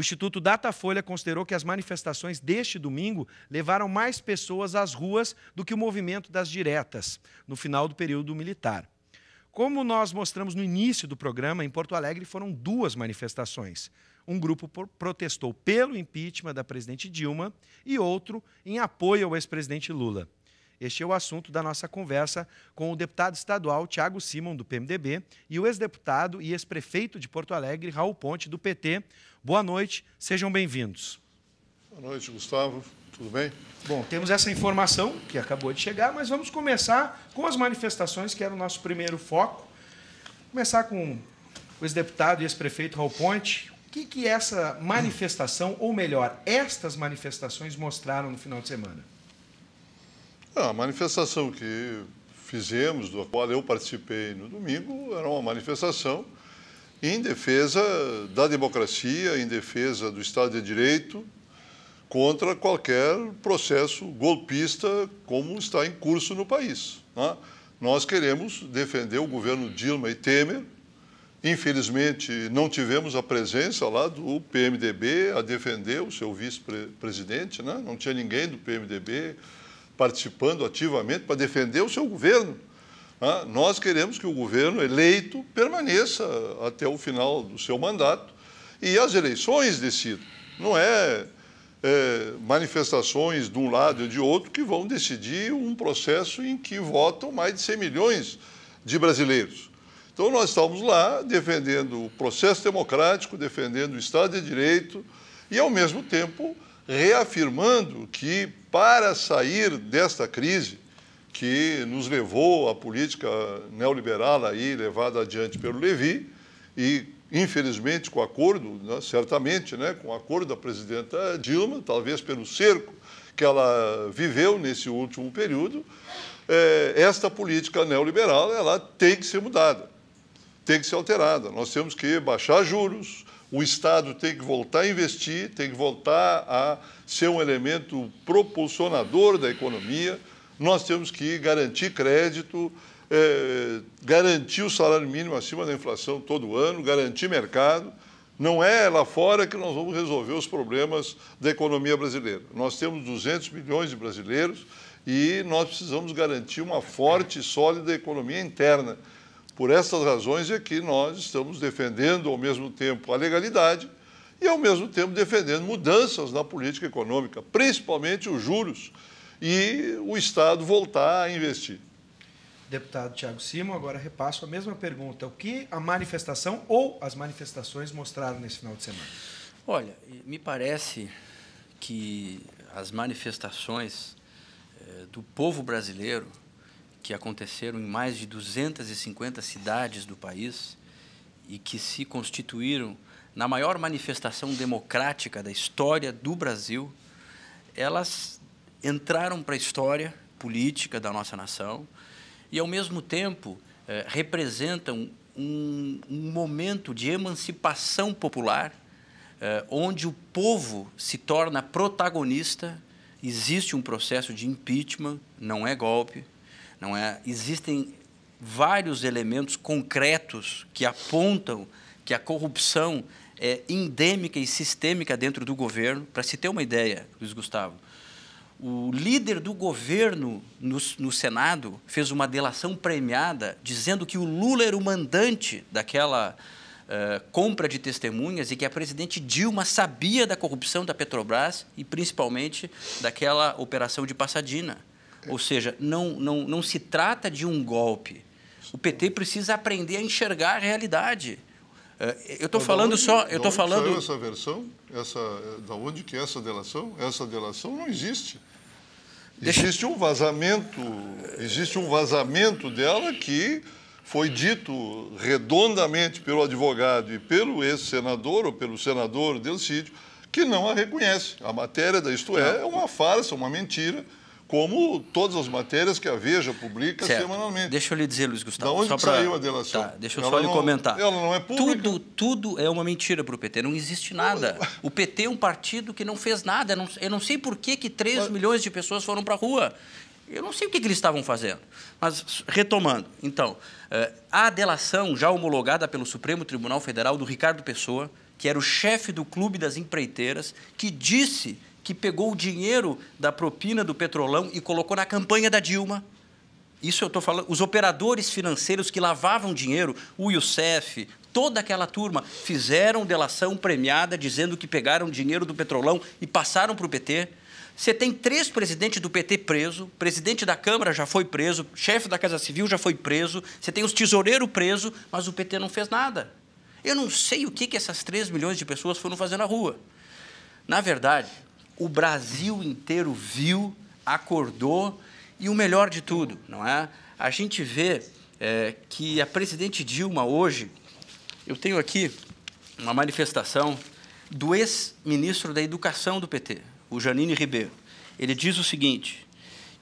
O Instituto Datafolha considerou que as manifestações deste domingo levaram mais pessoas às ruas do que o movimento das diretas, no final do período militar. Como nós mostramos no início do programa, em Porto Alegre foram 2 manifestações. Um grupo protestou pelo impeachment da presidente Dilma e outro em apoio ao ex-presidente Lula. Este é o assunto da nossa conversa com o deputado estadual Thiago Simon, do PMDB, e o ex-deputado e ex-prefeito de Porto Alegre, Raul Ponte, do PT. Boa noite, sejam bem-vindos. Boa noite, Gustavo. Tudo bem? Bom, temos essa informação que acabou de chegar, mas vamos começar com as manifestações, que era o nosso primeiro foco. Começar com o ex-deputado e ex-prefeito Raul Ponte. O que essa manifestação, ou melhor, estas manifestações mostraram no final de semana? A manifestação que fizemos, da qual eu participei no domingo, era uma manifestação em defesa da democracia, em defesa do Estado de Direito, contra qualquer processo golpista como está em curso no país. Nós queremos defender o governo Dilma e Temer. Infelizmente, não tivemos a presença lá do PMDB a defender o seu vice-presidente, não tinha ninguém do PMDB participando ativamente para defender o seu governo. Nós queremos que o governo eleito permaneça até o final do seu mandato e as eleições decidam. Não é manifestações de um lado e de outro que vão decidir um processo em que votam mais de 100 milhões de brasileiros. Então, nós estamos lá defendendo o processo democrático, defendendo o Estado de Direito e, ao mesmo tempo, reafirmando que, para sair desta crise que nos levou à política neoliberal aí, levada adiante pelo Levi, e, infelizmente, com acordo, certamente, com o acordo da presidenta Dilma, talvez pelo cerco que ela viveu nesse último período, esta política neoliberal ela tem que ser mudada, tem que ser alterada. Nós temos que baixar juros, o Estado tem que voltar a investir, tem que voltar a ser um elemento propulsionador da economia, nós temos que garantir crédito, garantir o salário mínimo acima da inflação todo ano, garantir mercado. Não é lá fora que nós vamos resolver os problemas da economia brasileira. Nós temos 200 milhões de brasileiros e nós precisamos garantir uma forte e sólida economia interna. Por essas razões é que nós estamos defendendo, ao mesmo tempo, a legalidade e, ao mesmo tempo, defendendo mudanças na política econômica, principalmente os juros, e o Estado voltar a investir. Deputado Thiago Simon, agora repasso a mesma pergunta. O que a manifestação ou as manifestações mostraram nesse final de semana? Olha, me parece que as manifestações do povo brasileiro, que aconteceram em mais de 250 cidades do país e que se constituíram na maior manifestação democrática da história do Brasil, elas entraram para a história política da nossa nação e, ao mesmo tempo, representam um momento de emancipação popular, onde o povo se torna protagonista. Existe um processo de impeachment, não é golpe, existem vários elementos concretos que apontam que a corrupção é endêmica e sistêmica dentro do governo. Para se ter uma ideia, Luiz Gustavo, o líder do governo no Senado fez uma delação premiada dizendo que o Lula era o mandante daquela compra de testemunhas e que a presidente Dilma sabia da corrupção da Petrobras e, principalmente, daquela operação de Passadina. Ou seja, não se trata de um golpe. O PT precisa aprender a enxergar a realidade. Eu estou falando só... Da onde saiu essa versão? Da onde que é essa delação? Essa delação não existe. Existe um vazamento dela que foi dito redondamente pelo advogado e pelo ex-senador, ou pelo senador Delcídio, que não a reconhece. A matéria da Isto É uma farsa, uma mentira, como todas as matérias que a Veja publica semanalmente. Deixa eu lhe dizer, Luiz Gustavo. Da onde saiu a delação? Tá, deixa eu só lhe comentar. Ela não é pública. Tudo é uma mentira para o PT, não existe nada. O PT é um partido que não fez nada. Eu não sei por que 3 milhões de pessoas foram para a rua. Eu não sei o que eles estavam fazendo. Mas, retomando, então, a delação já homologada pelo Supremo Tribunal Federal do Ricardo Pessoa, que era o chefe do Clube das Empreiteiras, que disse que pegou o dinheiro da propina do Petrolão e colocou na campanha da Dilma. Isso eu estou falando, os operadores financeiros que lavavam dinheiro, o Youssef, toda aquela turma, fizeram delação premiada dizendo que pegaram dinheiro do Petrolão e passaram para o PT. Você tem 3 presidentes do PT preso, presidente da Câmara já foi preso, chefe da Casa Civil já foi preso, você tem os tesoureiros presos, mas o PT não fez nada. Eu não sei o que essas 3 milhões de pessoas foram fazer na rua. Na verdade, o Brasil inteiro viu, acordou, e o melhor de tudo, não é? A gente vê que a presidente Dilma hoje, eu tenho aqui uma manifestação do ex-ministro da Educação do PT, o Janine Ribeiro. Ele diz o seguinte,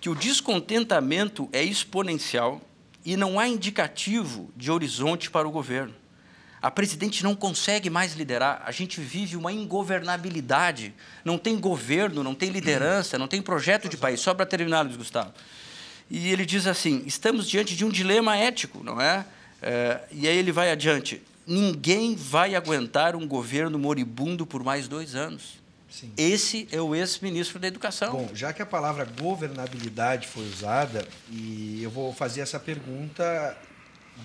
que o descontentamento é exponencial e não há indicativo de horizonte para o governo. A presidente não consegue mais liderar, a gente vive uma ingovernabilidade, não tem governo, não tem liderança, não tem projeto de país. Só para terminar, Luiz Gustavo. E ele diz assim, estamos diante de um dilema ético, não é? E aí ele vai adiante, ninguém vai aguentar um governo moribundo por mais 2 anos. Sim. Esse é o ex-ministro da Educação. Bom, já que a palavra governabilidade foi usada, e eu vou fazer essa pergunta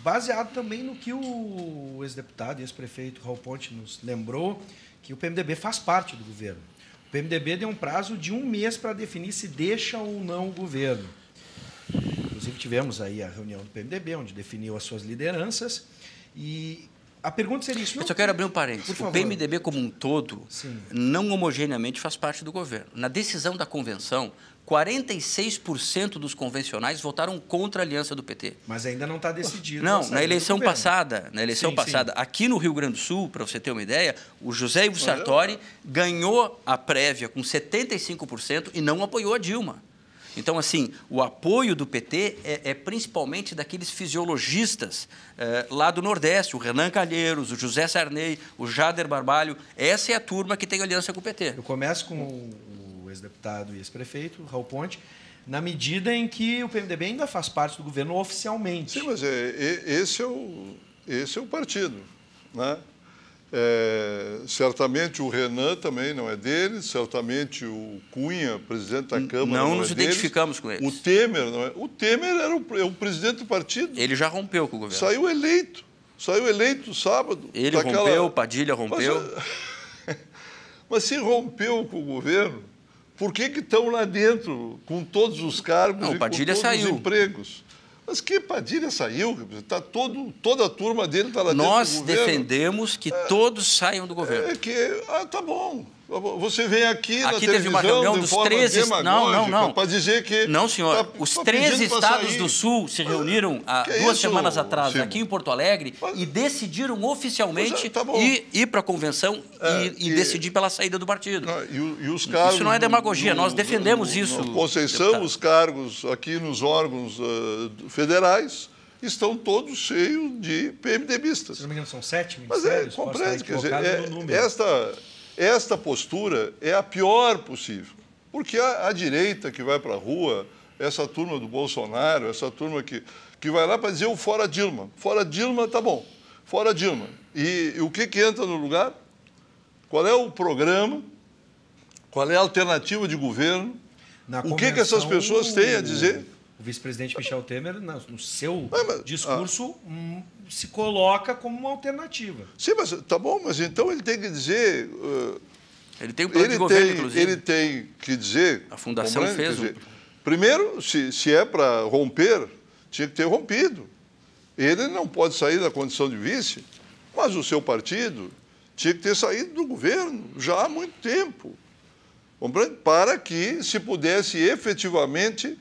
baseado também no que o ex-deputado e ex-prefeito Raul Ponte nos lembrou, que o PMDB faz parte do governo. O PMDB deu um prazo de 1 mês para definir se deixa ou não o governo. Inclusive, tivemos aí a reunião do PMDB, onde definiu as suas lideranças, e a pergunta seria isso. Eu só quero abrir um parênteses. O PMDB como um todo, sim, não homogeneamente faz parte do governo. Na decisão da convenção, 46% dos convencionais votaram contra a aliança do PT. Mas ainda não está decidido. Não, na eleição passada, aqui no Rio Grande do Sul, para você ter uma ideia, o José Ivo Sartori ganhou a prévia com 75% e não apoiou a Dilma. Então, assim, o apoio do PT é principalmente daqueles fisiologistas lá do Nordeste, o Renan Calheiros, o José Sarney, o Jader Barbalho. Essa é a turma que tem aliança com o PT. Eu começo com o ex-deputado e ex-prefeito, Raul Ponte, na medida em que o PMDB ainda faz parte do governo oficialmente. Sim, mas esse é o partido, né? Certamente o Renan também não é deles, certamente o Cunha, presidente da Câmara, não nos identificamos com eles. O Temer não é. O Temer era o presidente do partido. Ele já rompeu com o governo. Saiu eleito sábado. Ele rompeu, Padilha rompeu. Mas se rompeu com o governo, por que estão lá dentro com todos os cargos e com todos os empregos? Mas que Padilha saiu? Tá toda a turma dele está lá dentro do governo. Nós defendemos que todos saiam do governo. Tá bom. Você vem aqui na teve televisão uma reunião dos 13... Não. Para dizer que... Não, senhor. Os 13 estados do Sul se reuniram há 2 semanas atrás aqui em Porto Alegre e decidiram oficialmente ir para a convenção e decidir pela saída do partido. E os cargos... Isso não é demagogia. Nós defendemos isso. Conceição, os cargos aqui nos órgãos federais estão todos cheios de PMDBistas. Se não me engano, são 7 ministérios. Mas compreende, quer dizer, esta postura é a pior possível, porque a direita que vai para a rua, essa turma do Bolsonaro, essa turma que vai lá para dizer o fora Dilma. Fora Dilma, tá bom, fora Dilma. E o que entra no lugar? Qual é o programa? Qual é a alternativa de governo? O que essas pessoas têm a dizer? O vice-presidente Michel Temer, no seu discurso, se coloca como uma alternativa. Sim, mas tá bom, mas então ele tem que dizer... ele tem um plano de governo, inclusive. Ele tem que dizer... A Fundação fez primeiro, se é para romper, tinha que ter rompido. Ele não pode sair da condição de vice, mas o seu partido tinha que ter saído do governo já há muito tempo. Para que se pudesse efetivamente...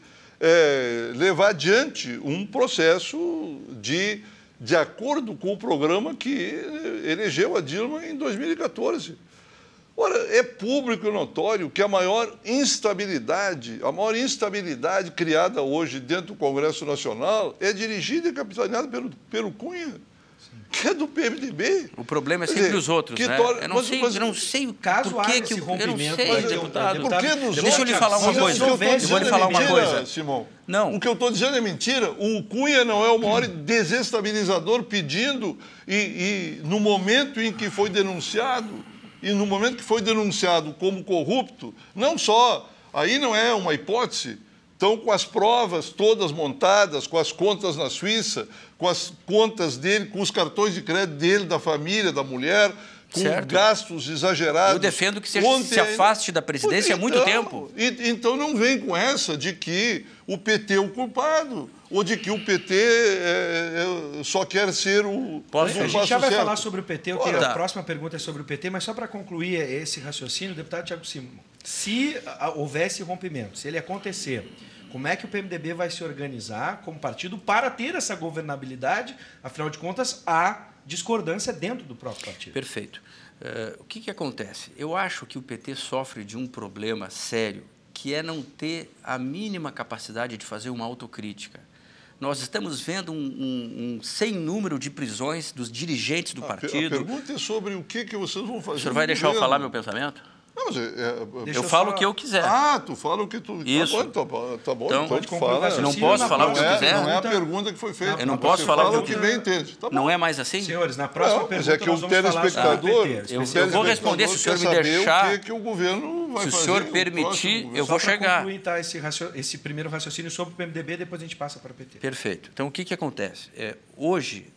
levar adiante um processo de acordo com o programa que elegeu a Dilma em 2014. Ora, é público e notório que a maior instabilidade criada hoje dentro do Congresso Nacional é dirigida e capitaneada pelo Cunha. que é do PMDB. O problema é sempre os outros, né? Eu não sei caso por que esse rompimento, eu não sei, deputado. Por que nos Deixa eu lhe falar uma coisa. Eu vou lhe falar uma coisa. Simão. Não. O que eu estou dizendo é mentira. O Cunha não é o maior desestabilizador pedindo e no momento em que foi denunciado, como corrupto, não só, aí não é uma hipótese, estão com as provas todas montadas, com as contas na Suíça, com as contas dele, com os cartões de crédito dele, da família, da mulher, com gastos exagerados. Eu defendo que se afaste da presidência há muito tempo. Então não vem com essa de que o PT é o culpado, ou de que o PT só quer ser o... A gente já vai falar sobre o PT, a próxima pergunta é sobre o PT, mas só para concluir esse raciocínio, deputado Thiago Simão, se houvesse rompimento, se ele acontecer, como é que o PMDB vai se organizar como partido para ter essa governabilidade? Afinal de contas, há discordância dentro do próprio partido. Perfeito. O que acontece? Eu acho que o PT sofre de um problema sério, que é não ter a mínima capacidade de fazer uma autocrítica. Nós estamos vendo um sem número de prisões dos dirigentes do partido. A pergunta é sobre o que vocês vão fazer. O senhor vai deixar eu falar meu pensamento? Não, mas eu falo o que eu quiser. Tu fala o que tu... Isso. Tá bom, então pode fala. Eu não posso falar o que eu quiser. Não é a pergunta que foi feita. Eu não posso falar o que bem entende. Tá bom. Não é mais assim? Senhores, na próxima pergunta mas é que o telespectador... Eu vou responder se o senhor me deixar... O que o governo vai fazer. Se o senhor permitir, eu vou chegar. Só para concluir, tá, esse primeiro raciocínio sobre o PMDB, depois a gente passa para o PT. Perfeito. Então, o que acontece? Hoje,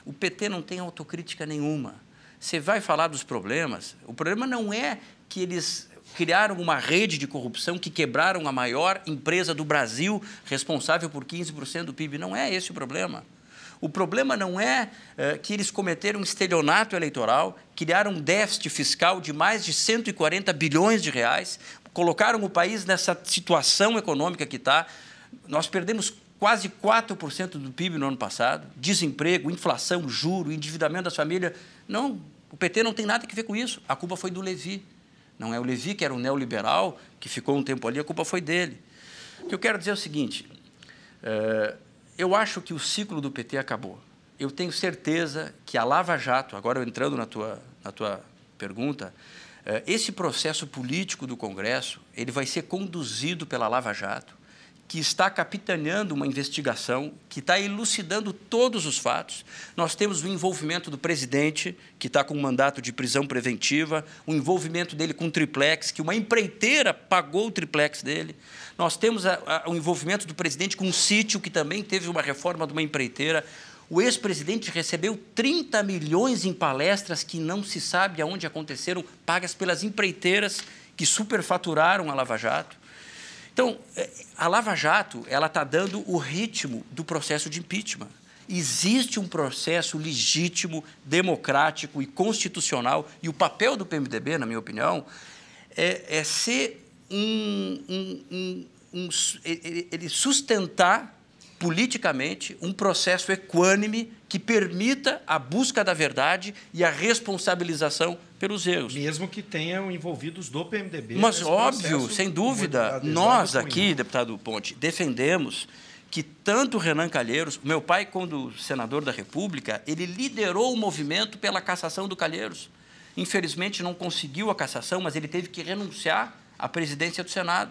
o PT não tem autocrítica nenhuma. Você vai falar dos problemas, o problema não é que eles criaram uma rede de corrupção que quebraram a maior empresa do Brasil, responsável por 15% do PIB. Não é esse o problema. O problema não é que eles cometeram estelionato eleitoral, criaram um déficit fiscal de mais de 140 bilhões de reais, colocaram o país nessa situação econômica que está. Nós perdemos quase 4% do PIB no ano passado, desemprego, inflação, juro, endividamento das famílias. Não, o PT não tem nada a ver com isso. A culpa foi do Levi. Não é o Levi, que era um neoliberal, que ficou um tempo ali, a culpa foi dele. O que eu quero dizer é o seguinte, eu acho que o ciclo do PT acabou. Eu tenho certeza que a Lava Jato, agora entrando na tua pergunta, esse processo político do Congresso, ele vai ser conduzido pela Lava Jato, que está capitaneando uma investigação, que está elucidando todos os fatos. Nós temos o envolvimento do presidente, que está com um mandato de prisão preventiva, o envolvimento dele com o triplex, que uma empreiteira pagou o triplex dele. Nós temos o envolvimento do presidente com um sítio, que também teve uma reforma de uma empreiteira. O ex-presidente recebeu 30 milhões em palestras que não se sabe aonde aconteceram, pagas pelas empreiteiras que superfaturaram a Lava Jato. Então, a Lava Jato está dando o ritmo do processo de impeachment. Existe um processo legítimo, democrático e constitucional, e o papel do PMDB, na minha opinião, é ser ele sustentar politicamente um processo equânime que permita a busca da verdade e a responsabilização pelos erros. Mesmo que tenham envolvidos do PMDB. Mas, óbvio, sem dúvida, nós aqui, deputado Ponte, defendemos que tanto Renan Calheiros, meu pai, quando senador da República, ele liderou o movimento pela cassação do Calheiros. Infelizmente, não conseguiu a cassação, mas ele teve que renunciar à presidência do Senado.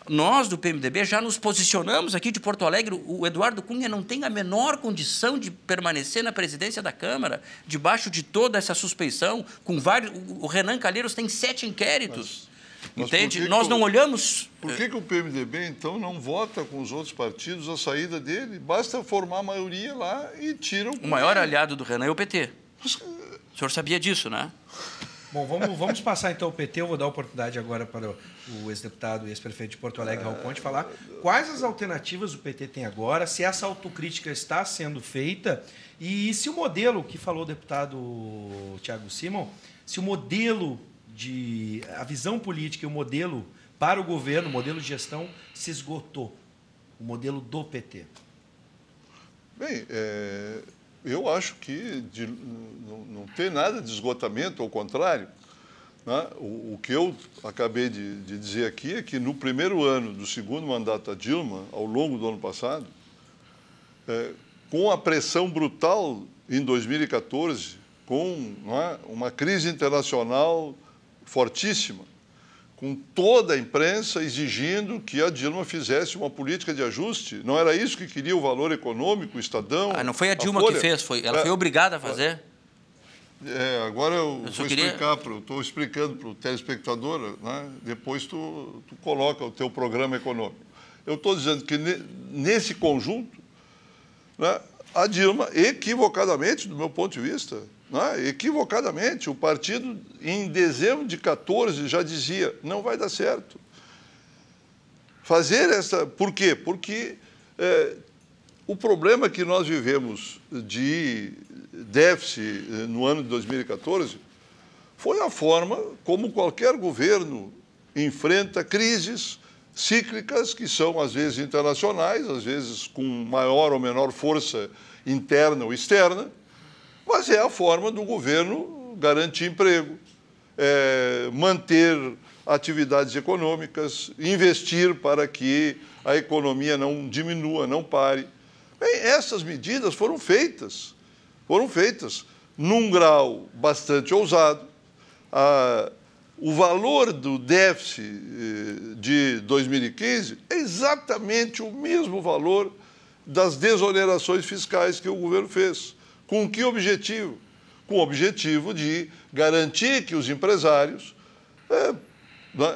Nós, do PMDB, já nos posicionamos aqui de Porto Alegre. O Eduardo Cunha não tem a menor condição de permanecer na presidência da Câmara, debaixo de toda essa suspeição, com vários... O Renan Calheiros tem 7 inquéritos. Mas entende? Nós não olhamos... Por que o PMDB, então, não vota com os outros partidos a saída dele? Basta formar a maioria lá e tira o... O maior aliado do Renan é o PT. Mas... O senhor sabia disso, né? Bom, vamos passar então o PT. Eu vou dar a oportunidade agora para o ex-deputado e ex-prefeito de Porto Alegre, Raul Ponte, falar quais as alternativas o PT tem agora, se essa autocrítica está sendo feita e se o modelo que falou o deputado Thiago Simão, se o modelo a visão política e o modelo para o governo, o modelo de gestão, se esgotou, o modelo do PT. Bem, eu acho que não tem nada de esgotamento, ao contrário. Né? O que eu acabei de dizer aqui é que no primeiro ano do segundo mandato da Dilma, ao longo do ano passado, com a pressão brutal em 2014, com uma crise internacional fortíssima, com toda a imprensa exigindo que a Dilma fizesse uma política de ajuste. Não era isso que queria o Valor Econômico, o Estadão? Não foi a Dilma que fez, ela foi obrigada a fazer? Agora eu vou explicar, estou explicando para o telespectador, né? Depois tu coloca o teu programa econômico. Eu estou dizendo que nesse conjunto, né, a Dilma, equivocadamente, do meu ponto de vista, né, equivocadamente, o partido, em dezembro de 14, já dizia, não vai dar certo. Fazer essa... Por quê? Porque o problema que nós vivemos de déficit no ano de 2014 foi a forma como qualquer governo enfrenta crises cíclicas, que são, às vezes, internacionais, às vezes com maior ou menor força interna ou externa, mas é a forma do governo garantir emprego, manter atividades econômicas, investir para que a economia não diminua, não pare. Bem, essas medidas foram feitas num grau bastante ousado. O valor do déficit de 2015 é exatamente o mesmo valor das desonerações fiscais que o governo fez. Com que objetivo? Com o objetivo de garantir que os empresários,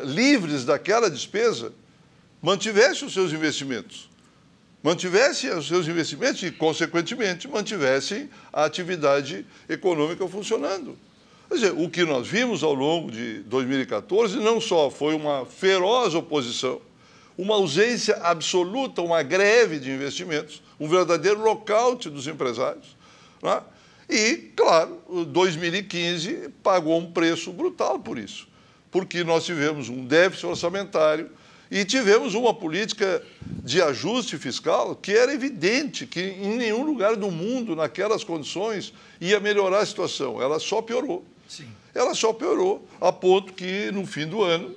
livres daquela despesa, mantivessem os seus investimentos. E, consequentemente, mantivessem a atividade econômica funcionando. Quer dizer, o que nós vimos ao longo de 2014 não só foi uma feroz oposição, uma ausência absoluta, uma greve de investimentos, um verdadeiro lockout dos empresários, né? E, claro, 2015 pagou um preço brutal por isso, porque nós tivemos um déficit orçamentário e tivemos uma política de ajuste fiscal que era evidente que em nenhum lugar do mundo, naquelas condições, ia melhorar a situação. Ela só piorou. Sim. Ela só piorou, a ponto que, no fim do ano,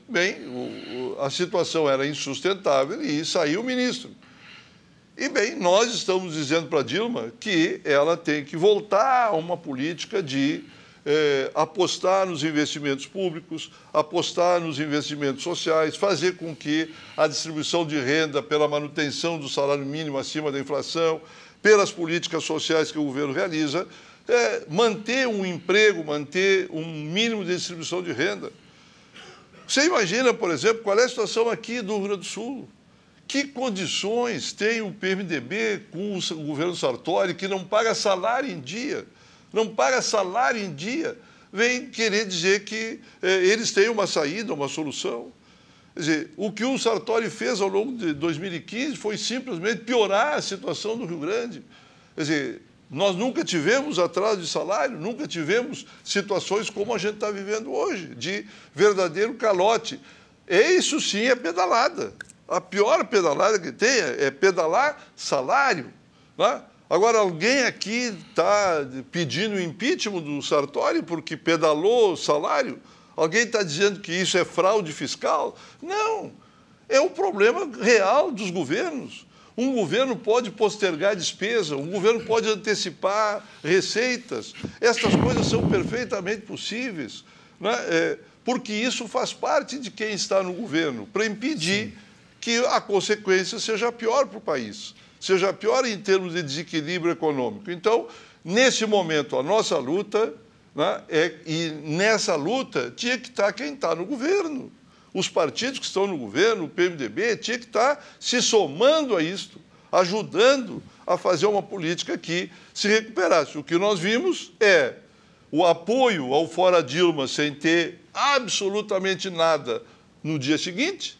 a situação era insustentável e saiu o ministro. E, bem, nós estamos dizendo para a Dilma que ela tem que voltar a uma política de apostar nos investimentos públicos, apostar nos investimentos sociais, fazer com que a distribuição de renda pela manutenção do salário mínimo acima da inflação, pelas políticas sociais que o governo realiza, manter um emprego, manter um mínimo de distribuição de renda. Você imagina, por exemplo, qual é a situação aqui do Rio Grande do Sul? Que condições tem o PMDB com o governo Sartori, que não paga salário em dia? Não paga salário em dia, vem querer dizer que eles têm uma saída, uma solução. Quer dizer, o que o Sartori fez ao longo de 2015 foi simplesmente piorar a situação do Rio Grande. Quer dizer, nós nunca tivemos atraso de salário, nunca tivemos situações como a gente está vivendo hoje, de verdadeiro calote. Isso sim é pedalada. A pior pedalada que tem é pedalar salário, né? Agora, alguém aqui está pedindo o impeachment do Sartori porque pedalou o salário? Alguém está dizendo que isso é fraude fiscal? Não, é um problema real dos governos. Um governo pode postergar despesa, um governo pode antecipar receitas. Essas coisas são perfeitamente possíveis, né? Porque isso faz parte de quem está no governo, para impedir que a consequência seja pior para o país, seja pior em termos de desequilíbrio econômico. Então, nesse momento, a nossa luta, né, e nessa luta tinha que estar quem está no governo. Os partidos que estão no governo, o PMDB, tinha que estar se somando a isto, ajudando a fazer uma política que se recuperasse. O que nós vimos é o apoio ao Fora Dilma sem ter absolutamente nada no dia seguinte,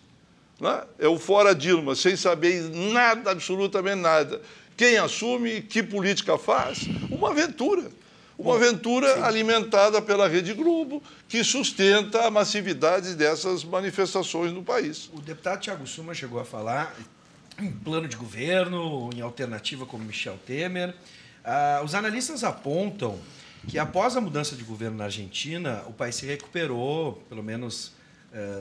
né? É o Fora Dilma, sem saber nada, absolutamente nada. Quem assume, que política faz? Uma aventura. Uma aventura alimentada pela Rede Globo, que sustenta a massividade dessas manifestações no país. O deputado Thiago Suma chegou a falar em plano de governo, em alternativa como Michel Temer. Os analistas apontam que, após a mudança de governo na Argentina, o país se recuperou, pelo menos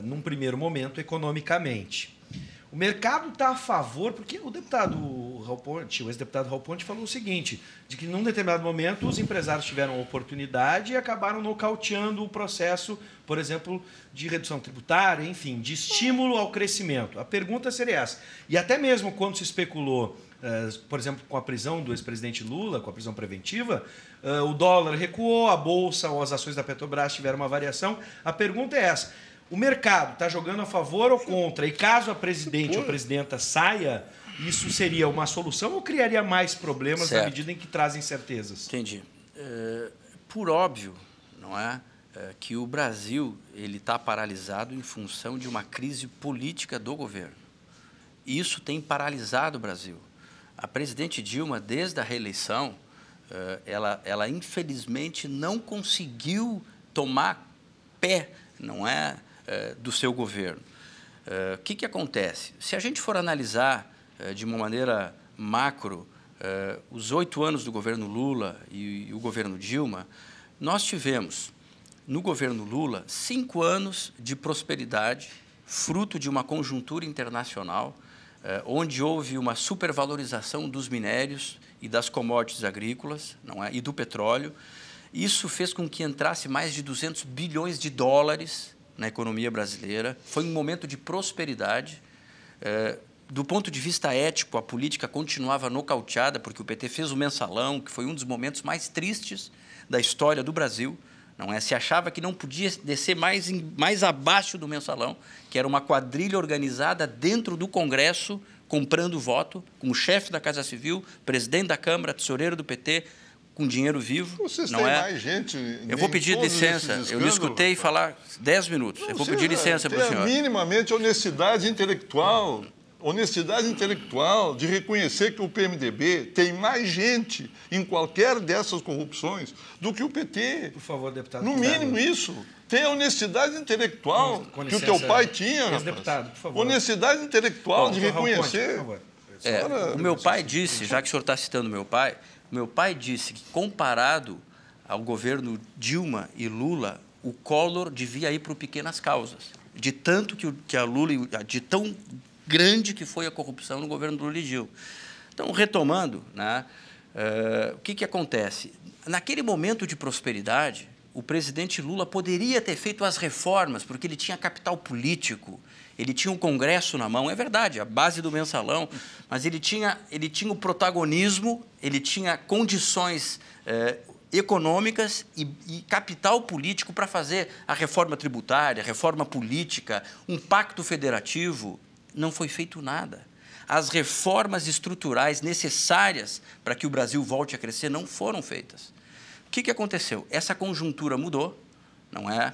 num primeiro momento, economicamente. O mercado está a favor, porque o deputado Raul Ponte, o ex-deputado Raul Ponte, falou o seguinte, de que, num determinado momento, os empresários tiveram oportunidade e acabaram nocauteando o processo, por exemplo, de redução tributária, enfim, de estímulo ao crescimento. A pergunta seria essa. E até mesmo quando se especulou, por exemplo, com a prisão do ex-presidente Lula, com a prisão preventiva, o dólar recuou, a Bolsa ou as ações da Petrobras tiveram uma variação. A pergunta é essa. O mercado está jogando a favor ou contra? E caso a presidente ou a presidenta saia, isso seria uma solução ou criaria mais problemas certo. na medida em que trazem certezas? Entendi. Por óbvio, não é, que o Brasil ele está paralisado em função de uma crise política do governo. Isso tem paralisado o Brasil. A presidente Dilma, desde a reeleição, ela infelizmente não conseguiu tomar pé, não é, do seu governo. O que acontece? Se a gente for analisar de uma maneira macro os 8 anos do governo Lula e o governo Dilma, nós tivemos, no governo Lula, 5 anos de prosperidade, fruto de uma conjuntura internacional, onde houve uma supervalorização dos minérios e das commodities agrícolas, não é, e do petróleo. Isso fez com que entrasse mais de 200 bilhões de dólares na economia brasileira. Foi um momento de prosperidade. Do ponto de vista ético, a política continuava nocauteada, porque o PT fez o mensalão, que foi um dos momentos mais tristes da história do Brasil. Não é? Se achava que não podia descer mais abaixo do mensalão, que era uma quadrilha organizada dentro do Congresso, comprando voto, com o chefe da Casa Civil, presidente da Câmara, tesoureiro do PT, com dinheiro vivo. Vocês não têm é? Mais gente. Eu vou pedir licença. Eu lhe escutei falar 10 minutos. Eu vou pedir licença para o senhor. Minimamente honestidade intelectual. Honestidade intelectual de reconhecer que o PMDB tem mais gente em qualquer dessas corrupções do que o PT. Por favor, deputado. No mínimo isso. Tem a honestidade intelectual com que o teu pai tinha, rapaz. Deputado, por favor. Honestidade intelectual de reconhecer. Raul Ponte, por favor. O meu pai disse, já que o senhor está citando meu pai disse que, comparado ao governo Dilma e Lula, o Collor devia ir para o Pequenas Causas, de tanto que a Lula, de tão grande que foi a corrupção no governo do Lula e Dilma. Então, retomando, né, o que acontece? Naquele momento de prosperidade, o presidente Lula poderia ter feito as reformas, porque ele tinha capital político, ele tinha um Congresso na mão, é verdade, a base do mensalão, mas ele tinha o protagonismo, ele tinha condições econômicas e capital político para fazer a reforma tributária, a reforma política, um pacto federativo. Não foi feito nada. As reformas estruturais necessárias para que o Brasil volte a crescer não foram feitas. O que aconteceu? Essa conjuntura mudou, não é?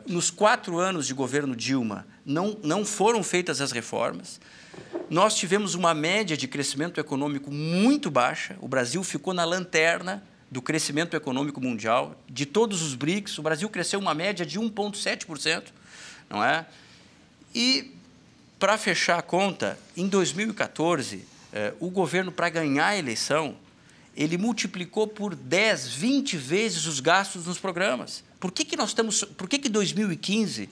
Nos 4 anos de governo Dilma, não foram feitas as reformas. Nós tivemos uma média de crescimento econômico muito baixa. O Brasil ficou na lanterna do crescimento econômico mundial. De todos os BRICS, o Brasil cresceu uma média de 1,7%, não é? E, para fechar a conta, em 2014, o governo, para ganhar a eleição, ele multiplicou por 10, 20 vezes os gastos nos programas. Por que em 2015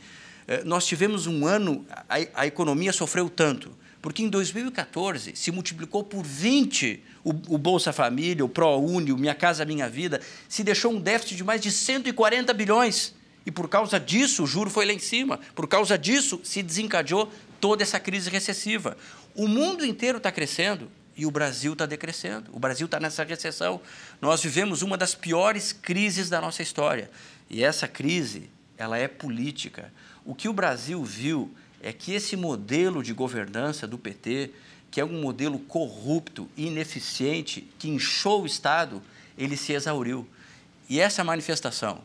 nós tivemos um ano, a economia sofreu tanto? Porque em 2014 se multiplicou por 20 o Bolsa Família, o ProUni, o Minha Casa Minha Vida, se deixou um déficit de mais de 140 bilhões. E por causa disso, o juro foi lá em cima. Por causa disso, se desencadeou toda essa crise recessiva. O mundo inteiro está crescendo e o Brasil está decrescendo. O Brasil está nessa recessão. Nós vivemos uma das piores crises da nossa história. E essa crise, ela é política. O que o Brasil viu é que esse modelo de governança do PT, que é um modelo corrupto, ineficiente, que inchou o Estado, ele se exauriu. E essa manifestação,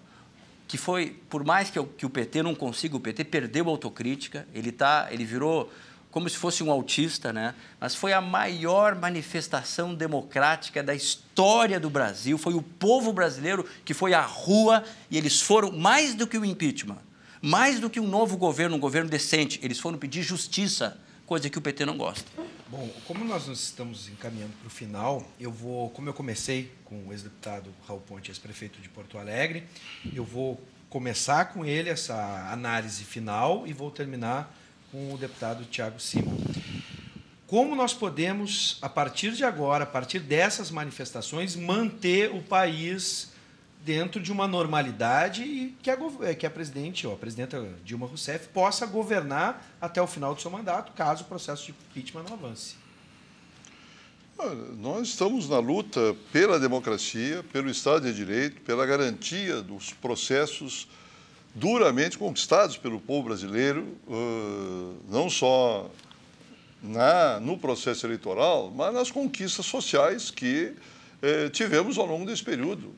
que foi, por mais que o PT não consiga, o PT perdeu a autocrítica, ele virou como se fosse um autista, né? Mas foi a maior manifestação democrática da história do Brasil, foi o povo brasileiro que foi à rua e eles foram, mais do que o impeachment, mais do que um novo governo, um governo decente, eles foram pedir justiça, coisa que o PT não gosta. Bom, como nós nos estamos encaminhando para o final, como eu comecei com o ex-deputado Raul Ponte, ex-prefeito de Porto Alegre, eu vou começar com ele essa análise final e vou terminar com o deputado Thiago Simon. como nós podemos, a partir de agora, a partir dessas manifestações, manter o país dentro de uma normalidade e que a presidenta Dilma Rousseff possa governar até o final do seu mandato, caso o processo de impeachment não avance. Nós estamos na luta pela democracia, pelo Estado de Direito, pela garantia dos processos duramente conquistados pelo povo brasileiro, não só no processo eleitoral, mas nas conquistas sociais que tivemos ao longo desse período.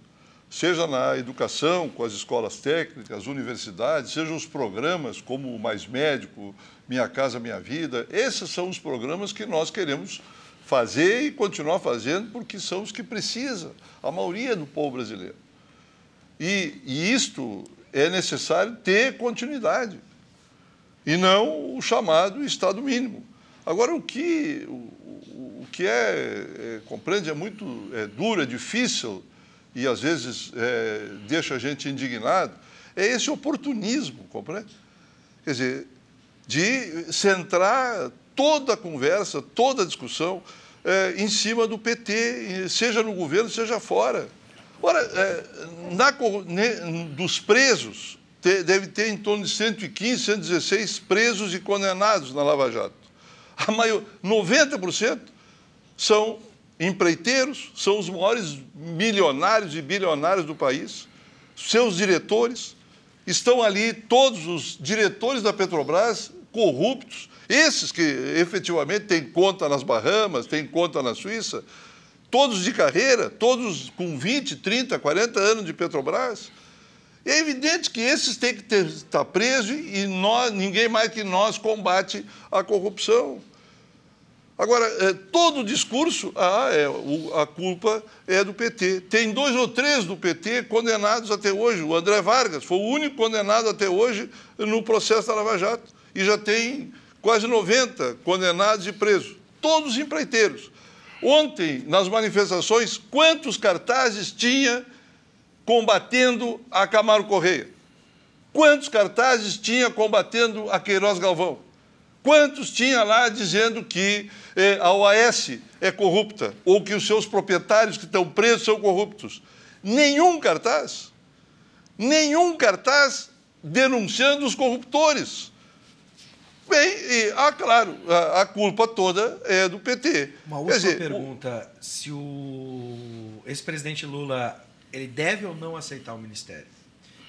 Seja na educação, com as escolas técnicas, universidades, sejam os programas como o Mais Médico, Minha Casa Minha Vida. Esses são os programas que nós queremos fazer e continuar fazendo, porque são os que precisa a maioria do povo brasileiro. E isto é necessário ter continuidade, e não o chamado Estado mínimo. Agora, o que compreende, é muito duro, é difícil, e às vezes deixa a gente indignado, é esse oportunismo, compreende? Quer dizer, de centrar toda a conversa, toda a discussão em cima do PT, seja no governo, seja fora. Ora, dos presos, deve ter em torno de 115, 116 presos e condenados na Lava Jato. 90% são empreiteiros, são os maiores milionários e bilionários do país. Seus diretores, estão ali todos os diretores da Petrobras corruptos, esses que efetivamente têm conta nas Bahamas, têm conta na Suíça, todos de carreira, todos com 20, 30, 40 anos de Petrobras. É evidente que esses têm que estar presos e ninguém mais que nós combate a corrupção. Agora, todo o discurso, a culpa é do PT. Tem 2 ou 3 do PT condenados até hoje. O André Vargas foi o único condenado até hoje no processo da Lava Jato. E já tem quase 90 condenados e presos. Todos empreiteiros. Ontem, nas manifestações, quantos cartazes tinha combatendo a Camargo Correia? Quantos cartazes tinha combatendo a Queiroz Galvão? Quantos tinha lá dizendo que a OAS é corrupta ou que os seus proprietários que estão presos são corruptos? Nenhum cartaz denunciando os corruptores. Bem, claro, a culpa toda é do PT. Uma última pergunta, se o ex-presidente Lula ele deve ou não aceitar o ministério?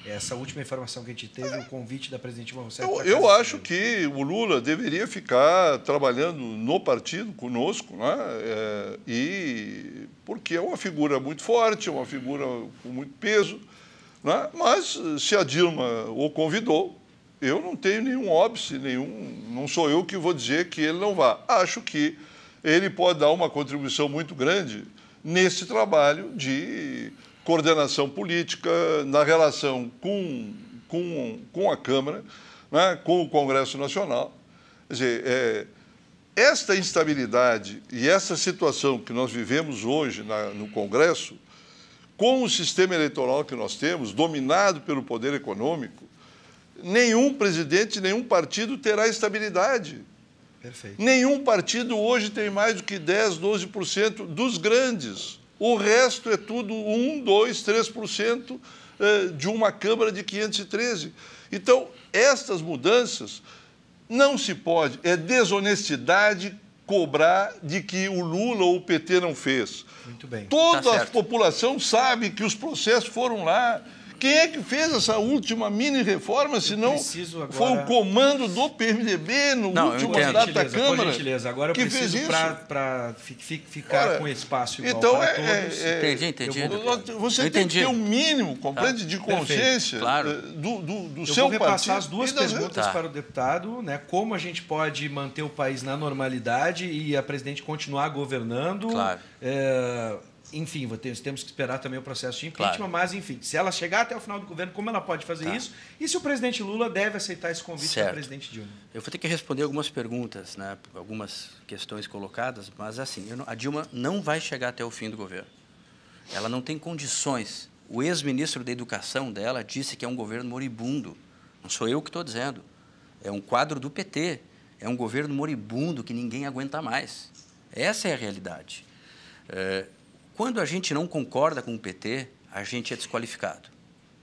Essa última informação que a gente teve, o convite da presidente Dilma Rousseff. Eu acho que o Lula deveria ficar trabalhando no partido conosco, né? Porque é uma figura muito forte, é uma figura com muito peso, né? Mas se a Dilma o convidou, eu não tenho nenhum óbice, não sou eu que vou dizer que ele não vá. Acho que ele pode dar uma contribuição muito grande nesse trabalho de coordenação política, na relação com a Câmara, né, com o Congresso Nacional. Quer dizer, esta instabilidade e essa situação que nós vivemos hoje no Congresso, com o sistema eleitoral que nós temos, dominado pelo poder econômico, nenhum presidente, nenhum partido terá estabilidade. Perfeito. Nenhum partido hoje tem mais do que 10%, 12% dos grandes. O resto é tudo 1%, 2%, 3% de uma Câmara de 513. Então, estas mudanças não se pode, é desonestidade cobrar de que o Lula ou o PT não fez. Muito bem. Toda a população sabe que os processos foram lá. Quem é que fez essa última mini-reforma, se não foi o comando do PMDB no último mandato da Câmara? Por gentileza, agora eu preciso para ficar com espaço igual então para todos. Entendi. Você tem que ter um mínimo, compreende, de consciência do seu partido. Eu vou repassar as 2 perguntas para o deputado, né? Como a gente pode manter o país na normalidade e a presidente continuar governando. Claro. Enfim, temos que esperar também o processo de impeachment, claro. Mas, enfim, se ela chegar até o final do governo, como ela pode fazer isso? E se o presidente Lula deve aceitar esse convite da presidente Dilma? Eu vou ter que responder algumas perguntas, né, algumas questões colocadas, mas, assim, a Dilma não vai chegar até o fim do governo. Ela não tem condições. O ex-ministro da Educação dela disse que é um governo moribundo. Não sou eu que estou dizendo. É um quadro do PT. é um governo moribundo que ninguém aguenta mais. Essa é a realidade. Quando a gente não concorda com o PT, a gente é desqualificado.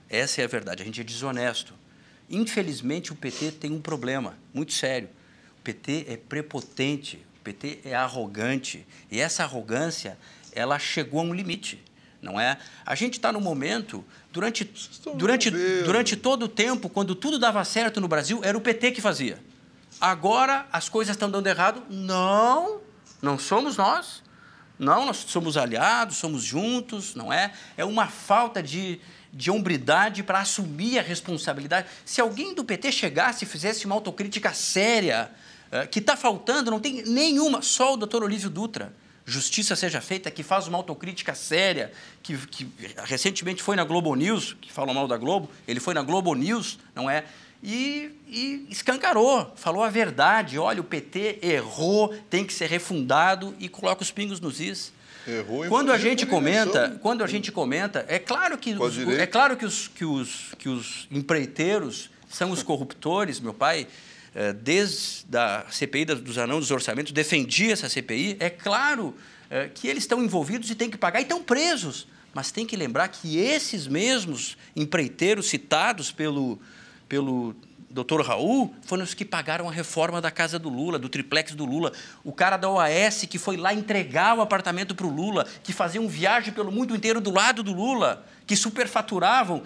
Essa é a verdade, a gente é desonesto. Infelizmente, o PT tem um problema muito sério. O PT é prepotente, o PT é arrogante, e essa arrogância, ela chegou a um limite, não é? A gente está no momento, durante todo o tempo, quando tudo dava certo no Brasil, era o PT que fazia. Agora, as coisas estão dando errado? Não somos nós. Não, nós somos aliados, somos juntos, não é? É uma falta de hombridade para assumir a responsabilidade. Se alguém do PT chegasse e fizesse uma autocrítica séria, que está faltando, não tem nenhuma, só o doutor Olívio Dutra, Justiça Seja Feita, que faz uma autocrítica séria, que recentemente foi na Globo News, que falam mal da Globo, ele foi na Globo News, não é? E escancarou, falou a verdade. Olha, o PT errou, tem que ser refundado, e coloca os pingos nos is. Errou. Quando a gente comenta, é claro que os empreiteiros são os corruptores. Meu pai, desde a CPI dos anãos dos orçamentos, defendia essa CPI. É claro que eles estão envolvidos e têm que pagar e estão presos. Mas tem que lembrar que esses mesmos empreiteiros citados pelo doutor Raul foram os que pagaram a reforma da casa do Lula, do triplex do Lula. O cara da OAS que foi lá entregar o apartamento para o Lula, que faziam viagem pelo mundo inteiro do lado do Lula, que superfaturavam,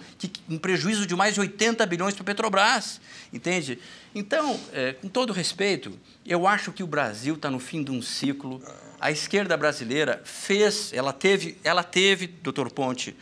um prejuízo de mais de 80 bilhões para a Petrobras, entende? Então, com todo respeito, eu acho que o Brasil está no fim de um ciclo. A esquerda brasileira ela teve, doutor Ponte,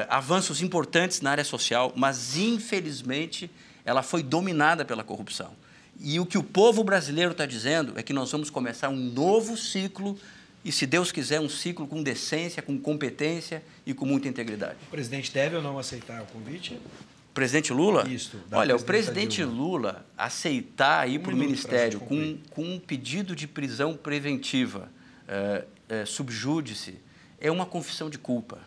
avanços importantes na área social, mas, infelizmente, ela foi dominada pela corrupção. E o que o povo brasileiro está dizendo é que nós vamos começar um novo ciclo, e, se Deus quiser, um ciclo com decência, com competência e com muita integridade. O presidente deve ou não aceitar o convite? O presidente Lula? Isso. Olha, o presidente Lula aceitar ir para o Ministério com um pedido de prisão preventiva, subjúdice, é uma confissão de culpa.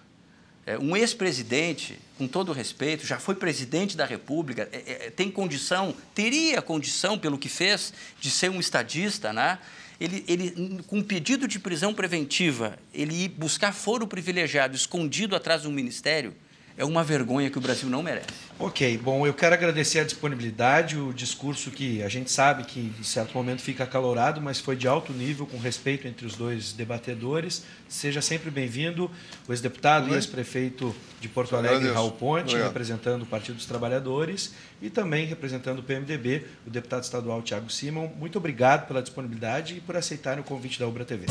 Um ex-presidente, com todo respeito, já foi presidente da República, teria condição, pelo que fez, de ser um estadista, né? Ele, com um pedido de prisão preventiva, ele ir buscar foro privilegiado, escondido atrás de um ministério, é uma vergonha que o Brasil não merece. Ok, bom, eu quero agradecer a disponibilidade, o discurso que a gente sabe que, em certo momento, fica acalorado, mas foi de alto nível, com respeito entre os dois debatedores. Seja sempre bem-vindo, o ex-deputado e ex-prefeito de Porto Alegre, Raul Ponte, representando o Partido dos Trabalhadores, e também representando o PMDB, o deputado estadual Thiago Simon. Muito obrigado pela disponibilidade e por aceitarem o convite da Ubra TV.